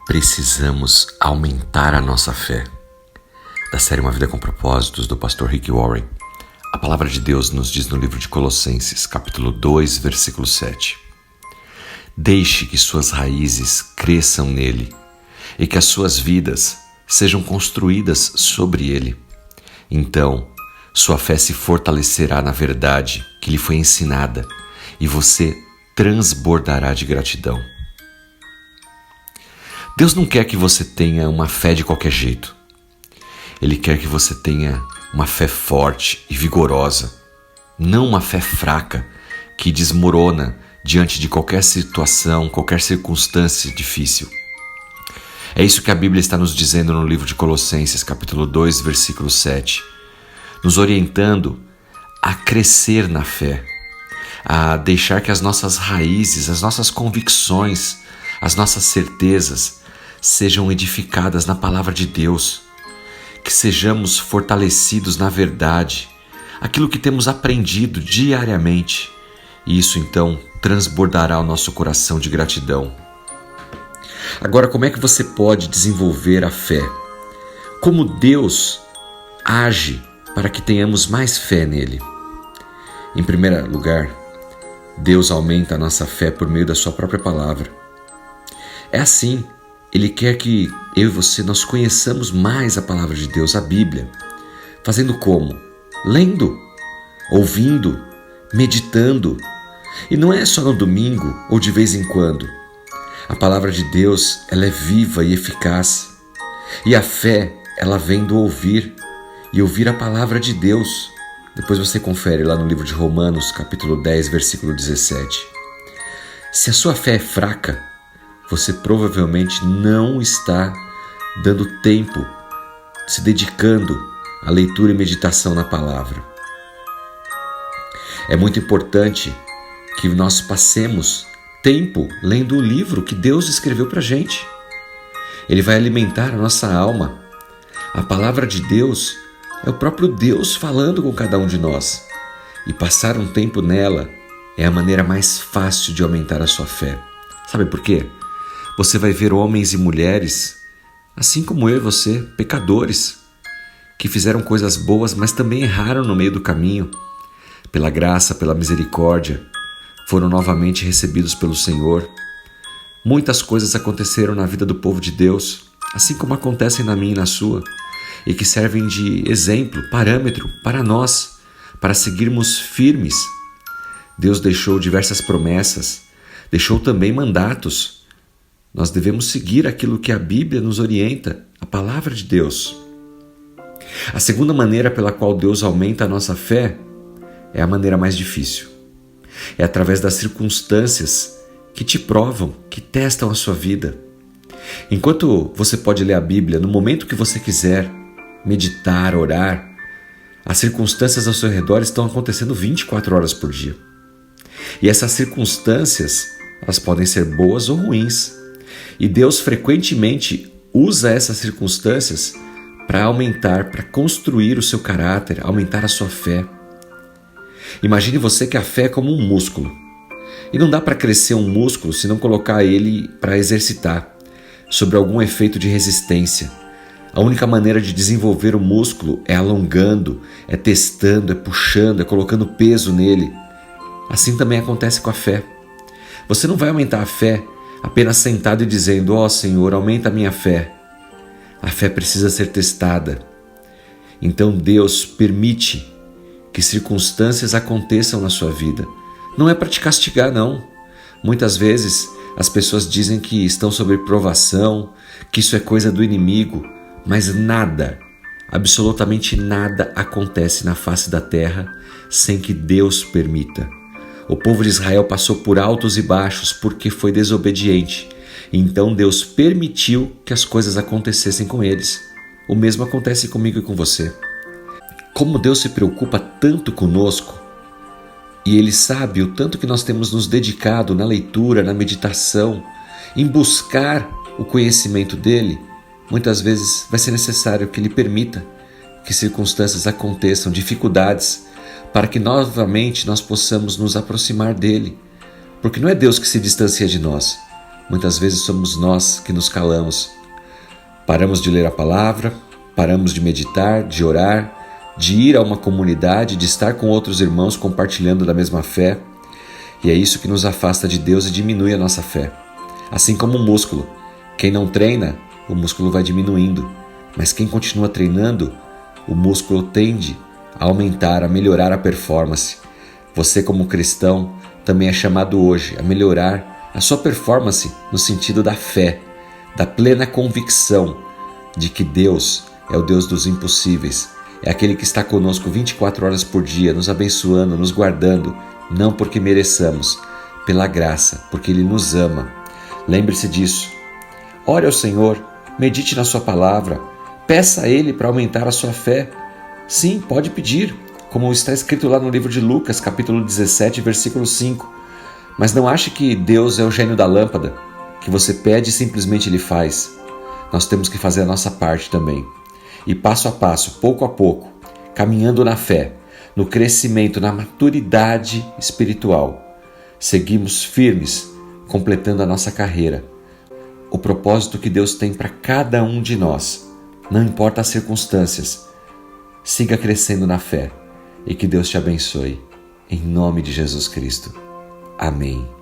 Precisamos aumentar a nossa fé. Da série Uma Vida com Propósitos, do pastor Rick Warren, a palavra de Deus nos diz no livro de Colossenses, capítulo 2, versículo 7. Deixe que suas raízes cresçam nele e que as suas vidas sejam construídas sobre ele. Então, sua fé se fortalecerá na verdade que lhe foi ensinada e você transbordará de gratidão. Deus não quer que você tenha uma fé de qualquer jeito. Ele quer que você tenha uma fé forte e vigorosa, não uma fé fraca que desmorona diante de qualquer situação, qualquer circunstância difícil. É isso que a Bíblia está nos dizendo no livro de Colossenses, capítulo 2, versículo 7, nos orientando a crescer na fé, a deixar que as nossas raízes, as nossas convicções, as nossas certezas sejam edificadas na palavra de Deus, que sejamos fortalecidos na verdade, aquilo que temos aprendido diariamente, e isso então transbordará o nosso coração de gratidão. Agora, como é que você pode desenvolver a fé? Como Deus age para que tenhamos mais fé nele? Em primeiro lugar, Deus aumenta a nossa fé por meio da sua própria palavra. É assim, Ele quer que eu e você nós conheçamos mais a palavra de Deus, a Bíblia. Fazendo como? Lendo, ouvindo, meditando. E não é só no domingo ou de vez em quando. A palavra de Deus, ela é viva e eficaz. E a fé, ela vem do ouvir e ouvir a palavra de Deus. Depois você confere lá no livro de Romanos, capítulo 10, versículo 17. Se a sua fé é fraca, você provavelmente não está dando tempo, se dedicando à leitura e meditação na palavra. É muito importante que nós passemos tempo lendo o livro que Deus escreveu para a gente. Ele vai alimentar a nossa alma. A palavra de Deus é o próprio Deus falando com cada um de nós. E passar um tempo nela é a maneira mais fácil de aumentar a sua fé. Sabe por quê? Você vai ver homens e mulheres, assim como eu e você, pecadores, que fizeram coisas boas, mas também erraram no meio do caminho. Pela graça, pela misericórdia, foram novamente recebidos pelo Senhor. Muitas coisas aconteceram na vida do povo de Deus, assim como acontecem na minha e na sua, e que servem de exemplo, parâmetro para nós, para seguirmos firmes. Deus deixou diversas promessas, deixou também mandatos. Nós devemos seguir aquilo que a Bíblia nos orienta, a palavra de Deus. A segunda maneira pela qual Deus aumenta a nossa fé é a maneira mais difícil. É através das circunstâncias que te provam, que testam a sua vida. Enquanto você pode ler a Bíblia no momento que você quiser, meditar, orar, as circunstâncias ao seu redor estão acontecendo 24 horas por dia. E essas circunstâncias, elas podem ser boas ou ruins. E Deus frequentemente usa essas circunstâncias para aumentar, para construir o seu caráter, aumentar a sua fé. Imagine você que a fé é como um músculo. E não dá para crescer um músculo se não colocar ele para exercitar, sob algum efeito de resistência. A única maneira de desenvolver o músculo é alongando, é testando, é puxando, é colocando peso nele. Assim também acontece com a fé. Você não vai aumentar a fé apenas sentado e dizendo: ó Senhor, aumenta a minha fé. A fé precisa ser testada. Então Deus permite que circunstâncias aconteçam na sua vida. Não é para te castigar, não. Muitas vezes as pessoas dizem que estão sob provação, que isso é coisa do inimigo, mas nada, absolutamente nada acontece na face da terra sem que Deus permita. O povo de Israel passou por altos e baixos porque foi desobediente. Então Deus permitiu que as coisas acontecessem com eles. O mesmo acontece comigo e com você. Como Deus se preocupa tanto conosco, e Ele sabe o tanto que nós temos nos dedicado na leitura, na meditação, em buscar o conhecimento dEle, muitas vezes vai ser necessário que Ele permita que circunstâncias aconteçam, dificuldades, para que novamente nós possamos nos aproximar dEle. Porque não é Deus que se distancia de nós, Muitas vezes somos nós que nos calamos. Paramos de ler a palavra, paramos de meditar, de orar, de ir a uma comunidade, de estar com outros irmãos compartilhando da mesma fé. E é isso que nos afasta de Deus e diminui a nossa fé. Assim como o músculo. Quem não treina, o músculo vai diminuindo. Mas quem continua treinando, o músculo tende a aumentar, a melhorar a performance. Você, como cristão, também é chamado hoje a melhorar a sua performance no sentido da fé, da plena convicção de que Deus é o Deus dos impossíveis. É aquele que está conosco 24 horas por dia, nos abençoando, nos guardando, não porque mereçamos, pela graça, porque Ele nos ama. Lembre-se disso. Ore ao Senhor, medite na sua palavra, peça a Ele para aumentar a sua fé. Sim, pode pedir, como está escrito lá no livro de Lucas, capítulo 17, versículo 5. Mas não ache que Deus é o gênio da lâmpada, que você pede e simplesmente Ele faz. Nós temos que fazer a nossa parte também. E passo a passo, pouco a pouco, caminhando na fé, no crescimento, na maturidade espiritual, seguimos firmes, completando a nossa carreira. O propósito que Deus tem para cada um de nós, não importa as circunstâncias. Siga crescendo na fé e que Deus te abençoe. Em nome de Jesus Cristo. Amém.